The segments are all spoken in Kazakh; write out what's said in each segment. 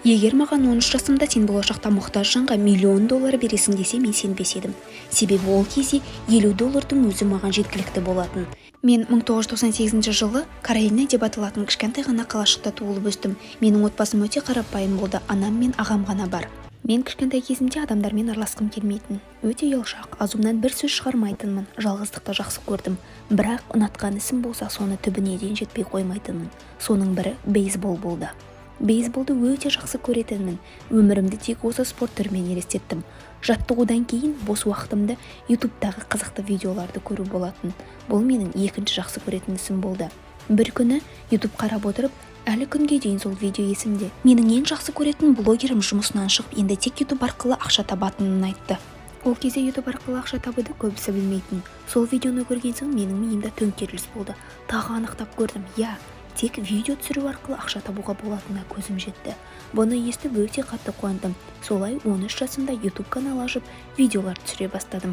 Егер маған 13 жасымда сен болашақта мұқтаж жанға $1 миллион бересің десе, мен сенбес едім. Себебі ол кезде $50 өзі маған жеткілікті болатын. Мен 1998 жылы Каролина деп аталатын кішкентай ғана қалашықта туылып өстім. Менің отбасым өте қарапайым болды, анам мен ағам ғана бар. Мен кішкентай кезімде адамдармен араласқым келмейтін. Өте ұялшақ, азуымнан бір сөз шығармайтынмын, жалғыздықты жақсы көрдім. Бірақ ұнатқан ісім болса, соны түбіне дейін жетпей қоймайтынмын. Соның бірі бейсбол болды. Бейсболды өте жақсы көретінмін. Өмірімді тек осы спорт түрімен елестеттім. Жаттығудан кейін бос уақытымды ютубтағы қызықты видеоларды көру болатын. Бұл менің екінші жақсы көретін ісім болды. Бір күні ютуб қарап отырып, әлі күнге дейін сол видео есімде. Менің ең жақсы көретін блогерім жұмысынан шығып, енді тек ютуб арқылы ақша табатынын айтты. Ол кезде ютуб арқылы ақша табуды көбісі білмейтін. Сол видеоны көрген соң менің миымда төңкеріліс болды. Тағы анықтап көрдім. Тек видео түсіру арқылы ақша табуға болатынына көзім жетті. Бұны естіп өте қатты қуандым. Солай 13 жасымда YouTube канал ашып, видеолар түсіре бастадым.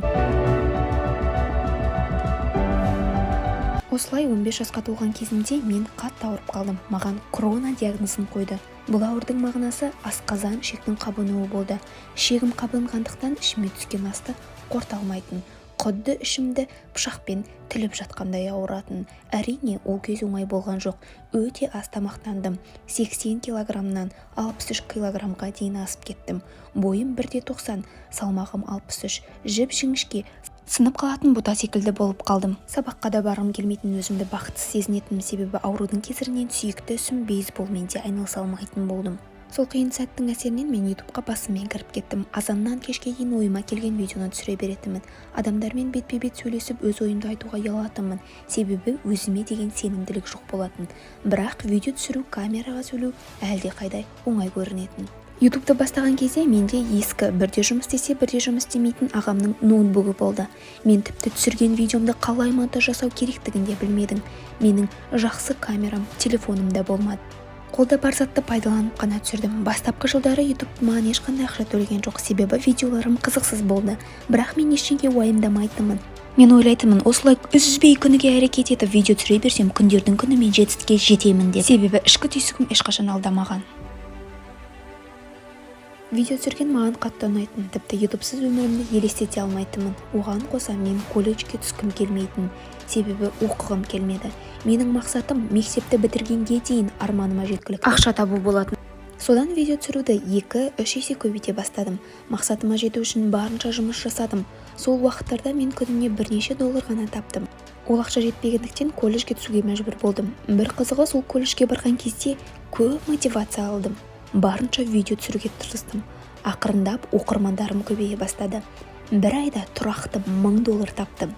Осылай 15 жасқа толған кезімде мен қатты ауырып қалдым. Маған корона диагнозын қойды. Бұл аурудың мағынасы асқазан ішектің қабынуы болды. Ішегім қабынғандықтан ішіме түскен асты қорыта алмайтын. Құдды ішімді пышақпен тіліп жатқандай ауыратын. Әрине, ол кез оңай болған жоқ. Өте аз тамақтандым. 80 килограммнан 63 килограммға дейін асып кеттім. Бойым 1,90, салмағым 63. Жіп-жіңішке, сынып қалатын бұта секілді болып қалдым. Сабаққа да барғым келмейтін, өзімді бақытсыз сезінетінмін, себебі аурудың кесірінен сүйікті ісім бейсболмен де айналыса алмайтын болдым. Сол қиын сәттің әсерінен мен ютубқа басыммен кіріп кеттім. Азаннан кешке дейін ойыма келген видеоны түсіре беретінмін. Адамдармен бетпе-бет сөйлесіп, өз ойымды айтуға ұялатынмын. Себебі өзіме деген сенімділік жоқ болатын. Бірақ видео түсіру, камераға сөйлеу әлде қайда оңай көрінетін. Ютубты бастаған кезде менде ескі, бірде жұмыс істесе, бірде жұмыс істемейтін ағамның ноутбугі болды. Мен тіпті түсірген видеомды қалай монтаж жасау керектігін де білмедім. Менің жақсы камерам, телефоным да болмады. Қолда бар затты пайдаланып қана түсірдім. Бастапқы жылдары YouTube маған ешқандай ақша төлеген жоқ, себебі видеоларым қызықсыз болды. Бірақ мен ештеңе уайымдамайтынмын. Мен ойлайтынмын, осылай үзбей күніге әрекет етіп видео түсіре берсем, күндердің күні мен жетістікке жетемін деп. Себебі ішкі түйсігім ешқашан алдамаған. Видео түсірген маған қатты ұнайтын, тіпті ютубсыз өмірімді елестете алмайтынмын. Оған қоса мен колледжге түскім келмейтін, себебі оқығым келмеді. Менің мақсатым мектепті бітіргенге дейін арманыма жеткілікті ақша табу болатын. Содан видео түсіруді 2-3 есе көбейте бастадым. Мақсатыма жету үшін барынша жұмыс жасадым. Сол уақыттарда мен күніне бірнеше $1 ғана таптым. Ол ақша жетпегендіктен колледжге түсуге мәжбүр болдым. Бір қызығы, сол колледжге барған кезде көп мотивация алдым. Барынша видео түсіруге тырыстым. Ақырындап оқырмандарым көбейе бастады. Бір айда тұрақты $1000 таптым.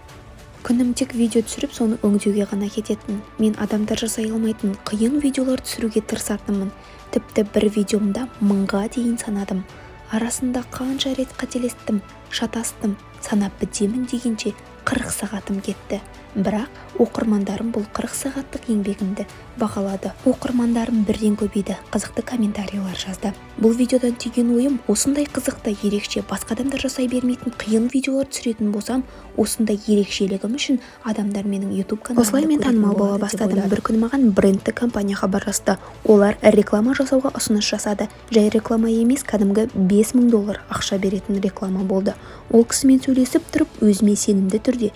Күнім тек видео түсіріп, соны өңдеуге ғана кететін. Мен адамдар жасай алмайтын қиын видеолар түсіруге тырысатынмын. Тіпті бір видеомда 1000-ға дейін санадым. Арасында қанша рет қателестім, шатастым, санап бітемін дегенше 40 сағатым кетті. Бірақ оқырмандарым бұл 40 сағаттық еңбегімді бағалады. Оқырмандарым бірден көбейді, қызықты комментарийлер жазды. Бұл видеодан түйген ойым, осындай қызықты, ерекше, басқа адамдар жасай бермейтін қиын видеолар түсіретін болсам, осындай ерекшелігім үшін адамдар менің YouTube каналымды Осылай мен танымал бола бастадым. Бір күні маған брендті компания хабарласты. Олар реклама жасауға ұсыныс жасады. Жай реклама емес, кәдімгі $5000 ақша беретін реклама болды. Ол кісімен сөйлесіп тұрып, өзіме сенімді түрде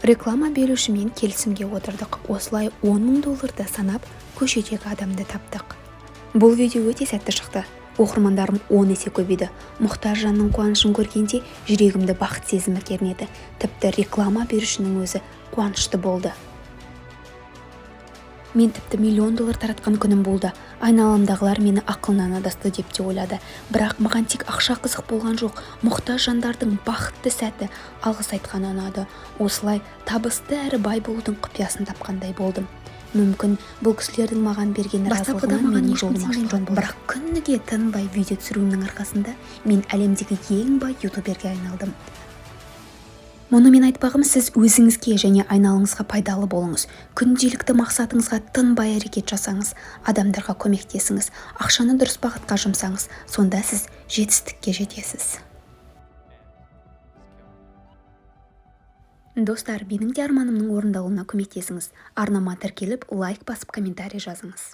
реклама берушімен келісімге отырдық. Осылай $10,000 санап, көшедегі адамды таптық. Бұл видео өте сәтті шықты. Оқырмандарым 10 есе көбейді. Мұқтаж жанның қуанышын көргенде жүрегімді бақыт сезімі кернеді. Тіпті реклама берушінің өзі қуанышты болды. Мен тіпті $1 миллион таратқан күнім болды. Айналамдағылар мені ақылынан адасты деп те ойлады. Бірақ маған тек ақша қызық болған жоқ. Мұқтаж жандардың бақытты сәті, алғыс айтқаны ұнады. Осылай табысты әрі бай болудың құпиясын тапқандай болдым. Мүмкін бұл кісілердің маған берген разылығынан менің жолым ашылған. Бірақ күніге тынбай видео түсіруімнің арқасында мен әлемдегі ең бай ютуберге айналдым. Мұны мен айтпағым, сіз өзіңізге және айналаңызға пайдалы болыңыз. Күнделікті мақсатыңызға тынбай әрекет жасаңыз, адамдарға көмектесіңіз, ақшаны дұрыс бағытқа жұмсаңыз, сонда сіз жетістікке жетесіз. Достар, менің де арманымның орындалуына көмектесіңіз. Арнама тіркеліп, лайк басып, комментарий жазыңыз.